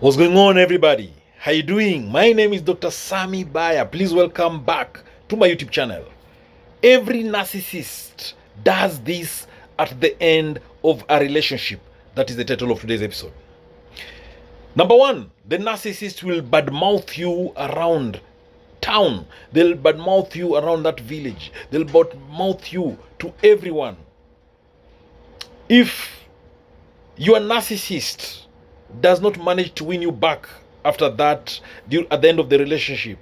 What's going on, everybody? How you doing? My name is Dr. Sami Baya. Please welcome back to my YouTube channel. Every narcissist does this at the end of a relationship. That is the title of today's episode. Number one, the narcissist will badmouth you around town. They'll badmouth you around that village. They'll badmouth you to everyone. If your narcissist does not manage to win you back after that, at the end of the relationship,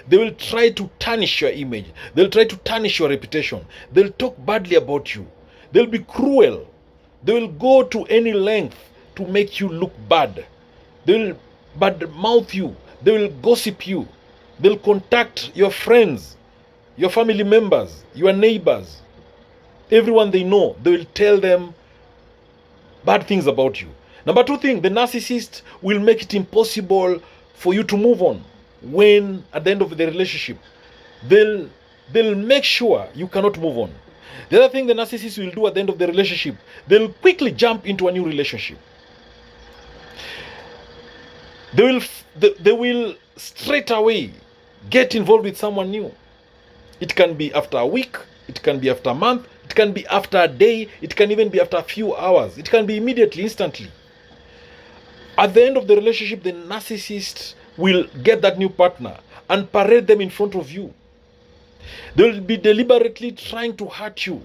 they will try to tarnish your image. They'll try to tarnish your reputation. They'll talk badly about you. They'll be cruel. They will go to any length to make you look bad. They will badmouth you. They will gossip you. They'll contact your friends, your family members, your neighbors, everyone they know. They will tell them bad things about you. Number two thing, the narcissist will make it impossible for you to move on when at the end of the relationship. They'll make sure you cannot move on. The other thing the narcissist will do at the end of the relationship, they'll quickly jump into a new relationship. They will straight away get involved with someone new. It can be after a week, it can be after a month, it can be after a day, it can even be after a few hours, it can be immediately, instantly. At the end of the relationship, the narcissist will get that new partner and parade them in front of you. They will be deliberately trying to hurt you.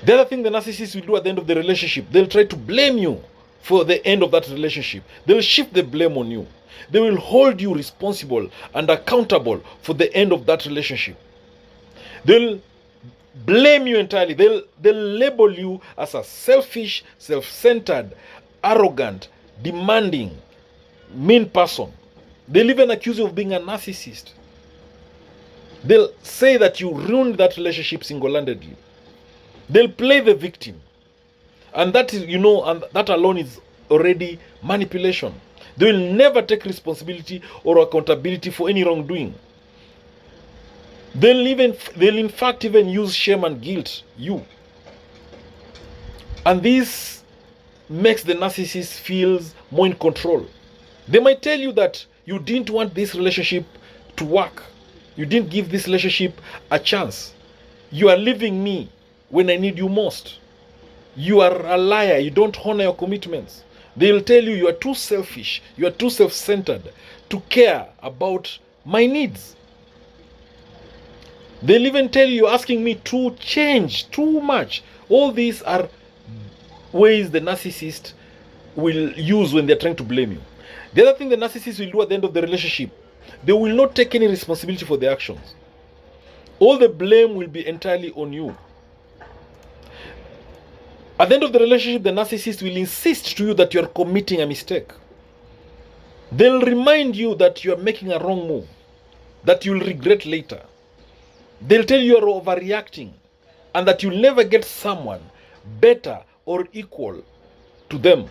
The other thing the narcissist will do at the end of the relationship, they'll try to blame you for the end of that relationship. They'll shift the blame on you. They will hold you responsible and accountable for the end of that relationship. They'll blame you entirely. They'll label you as a selfish, self-centered, arrogant, demanding, mean person. They'll even accuse you of being a narcissist. They'll say that you ruined that relationship single-handedly. They'll play the victim. And that is, and that alone is already manipulation. They will never take responsibility or accountability for any wrongdoing. They'll in fact even use shame and guilt you. And this makes the narcissist feels more in control. They might tell you that you didn't want this relationship to work. You didn't give this relationship a chance. You are leaving me when I need you most. You are a liar. You don't honor your commitments. They'll tell you are too selfish. You are too self-centered to care about my needs. They'll even tell you you're asking me to change too much. All these are ways the narcissist will use when they're trying to blame you. The other thing the narcissist will do at the end of the relationship, they will not take any responsibility for their actions. All the blame will be entirely on you. At the end of the relationship, the narcissist will insist to you that you're committing a mistake. They'll remind you that you're making a wrong move, that you'll regret later. They'll tell you you're overreacting and that you'll never get someone better or equal to them.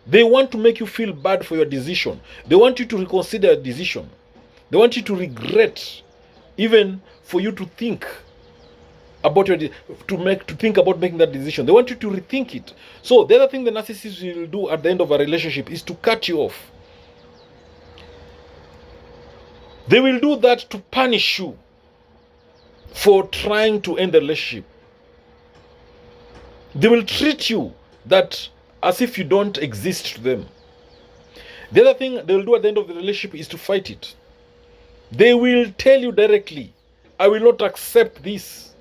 They want to make you feel bad for your decision. They want you to reconsider your decision. They want you to regret, even for you to think about think about making that decision. They want you to rethink it. So the other thing the narcissist will do at the end of a relationship is to cut you off. They will do that to punish you for trying to end the relationship. They will treat you that as if you don't exist to them. The other thing they will do at the end of the relationship is to fight it. They will tell you directly, I will not accept this.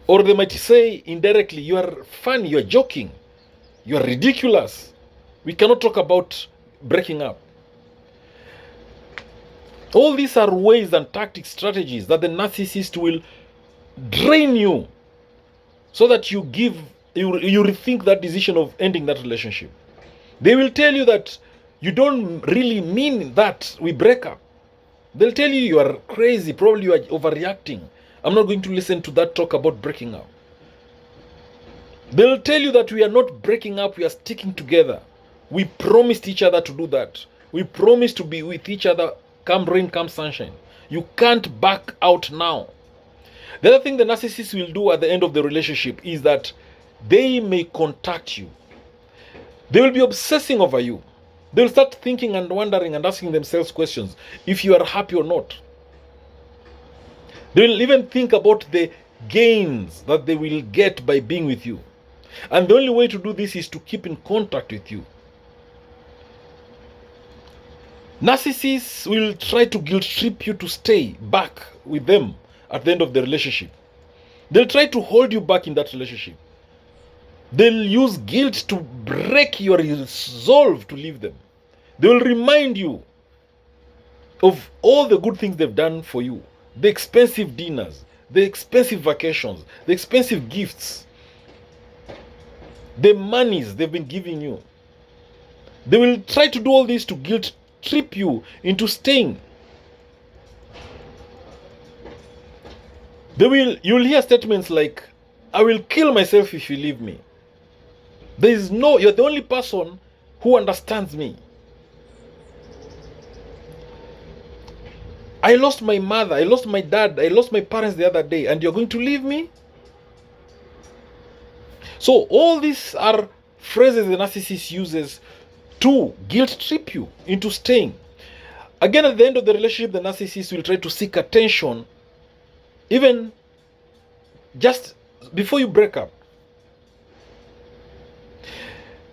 Or they might say indirectly, you are funny, you are joking, you are ridiculous. We cannot talk about breaking up. All these are ways and tactics, strategies that the narcissist will drain you so that you rethink that decision of ending that relationship. They will tell you that you don't really mean that we break up. They'll tell you you are crazy, probably you are overreacting. I'm not going to listen to that talk about breaking up. They'll tell you that we are not breaking up, we are sticking together. We promised each other to do that. We promised to be with each other, come rain, come sunshine. You can't back out now. The other thing the narcissist will do at the end of the relationship is that they may contact you. They will be obsessing over you. They will start thinking and wondering and asking themselves questions if you are happy or not. They will even think about the gains that they will get by being with you. And the only way to do this is to keep in contact with you. Narcissists will try to guilt trip you to stay back with them at the end of the relationship. They'll try to hold you back in that relationship. They'll use guilt to break your resolve to leave them. They will remind you of all the good things they've done for you. The expensive dinners, the expensive vacations, the expensive gifts, the monies they've been giving you. They will try to do all this to guilt trip you into staying. You'll hear statements like, I will kill myself if you leave me. You're the only person who understands me. I lost my mother, I lost my dad, I lost my parents the other day, and you're going to leave me? So all these are phrases the narcissist uses to guilt trip you into staying. Again, at the end of the relationship, the narcissist will try to seek attention, even just before you break up.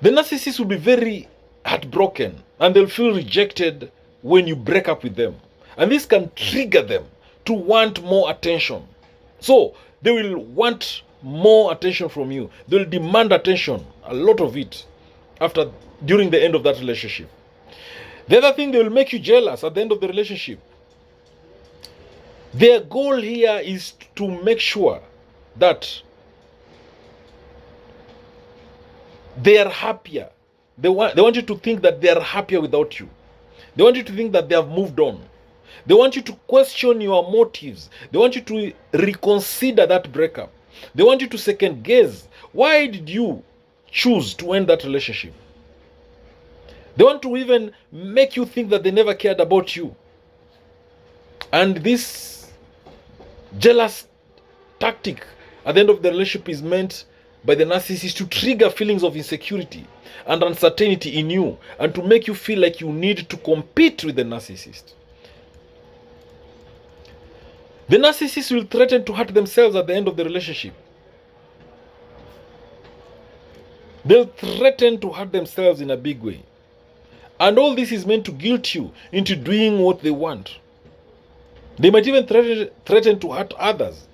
The narcissist will be very heartbroken and they'll feel rejected when you break up with them. And this can trigger them to want more attention. So they will want more attention from you. They'll demand attention, a lot of it, during the end of that relationship. The other thing, they will make you jealous at the end of the relationship. Their goal here is to make sure that they are happier. They want you to think that they are happier without you. They want you to think that they have moved on. They want you to question your motives. They want you to reconsider that breakup. They want you to second guess. Why did you choose to end that relationship? They want to even make you think that they never cared about you. And this jealous tactic at the end of the relationship is meant by the narcissist to trigger feelings of insecurity and uncertainty in you and to make you feel like you need to compete with the narcissist. The narcissist will threaten to hurt themselves at the end of the relationship. They'll threaten to hurt themselves in a big way. And all this is meant to guilt you into doing what they want. They might even threaten to hurt others.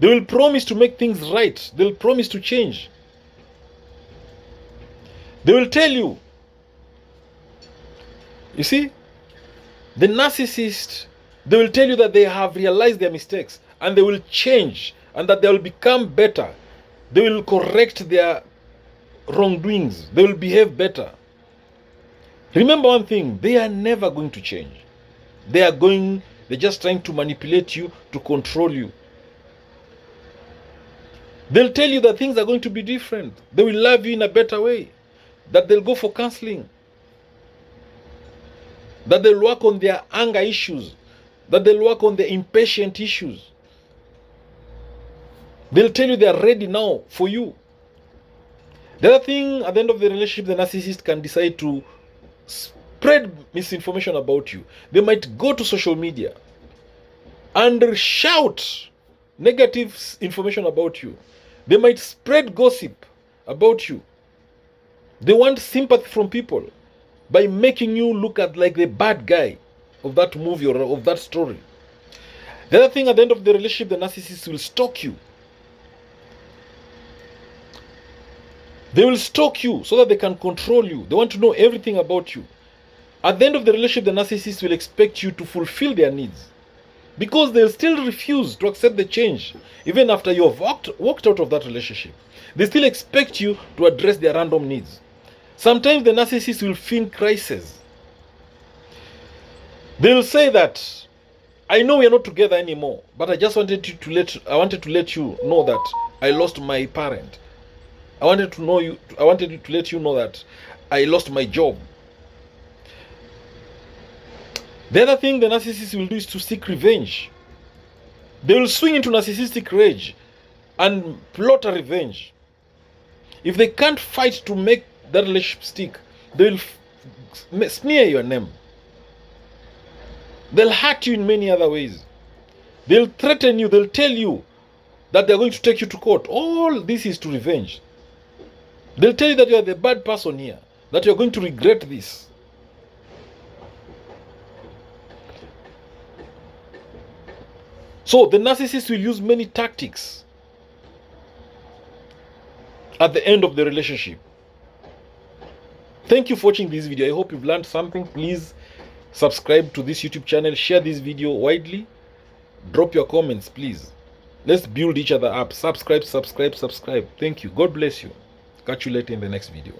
They will promise to make things right. They'll promise to change. They will tell you. You see, the narcissist, they will tell you that they have realized their mistakes and they will change and that they will become better. They will correct their wrongdoings. They will behave better. Remember one thing, they are never going to change. They're just trying to manipulate you, to control you. They'll tell you that things are going to be different. They will love you in a better way. That they'll go for counseling. That they'll work on their anger issues. That they'll work on their impatient issues. They'll tell you they're ready now for you. The other thing, at the end of the relationship, the narcissist can decide to spread misinformation about you. They might go to social media and shout negative information about you. They might spread gossip about you. They want sympathy from people by making you look at like the bad guy of that movie or of that story. The other thing, at the end of the relationship, the narcissist will stalk you. They will stalk you so that they can control you. They want to know everything about you. At the end of the relationship, the narcissist will expect you to fulfill their needs because they'll still refuse to accept the change even after you have walked out of that relationship. They still expect you to address their random needs. Sometimes the narcissist will feign crisis. They'll say that, I know we are not together anymore, but I just wanted to let you know that I lost my parent. I wanted to let you know that I lost my job. The other thing the narcissist will do is to seek revenge. They will swing into narcissistic rage and plot a revenge. If they can't fight to make that relationship stick, they will smear your name. They'll hurt you in many other ways. They'll threaten you. They'll tell you that they're going to take you to court. All this is to revenge. They'll tell you that you are the bad person here, that you're going to regret this. So the narcissist will use many tactics at the end of the relationship. Thank you for watching this video. I hope you've learned something. Please subscribe to this YouTube channel. Share this video widely. Drop your comments, please. Let's build each other up. Subscribe. Thank you. God bless you. Catch you later in the next video.